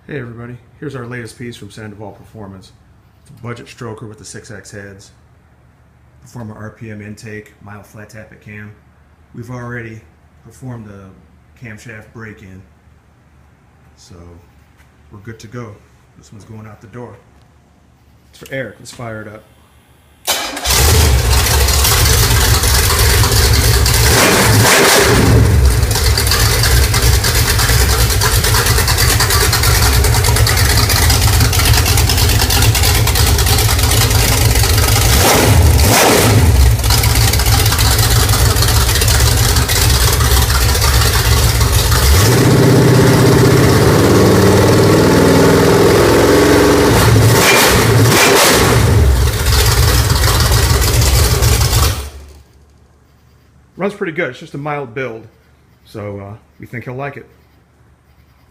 Hey everybody, here's our latest piece from Sandoval Performance. It's a budget stroker with the 6X heads. Perform an RPM intake, mild flat tappet cam. We've already performed the camshaft break-in, so we're good to go. This one's going out the door. It's for Eric. Let's fire it up. Runs pretty good. It's just a mild build, so we think he'll like it.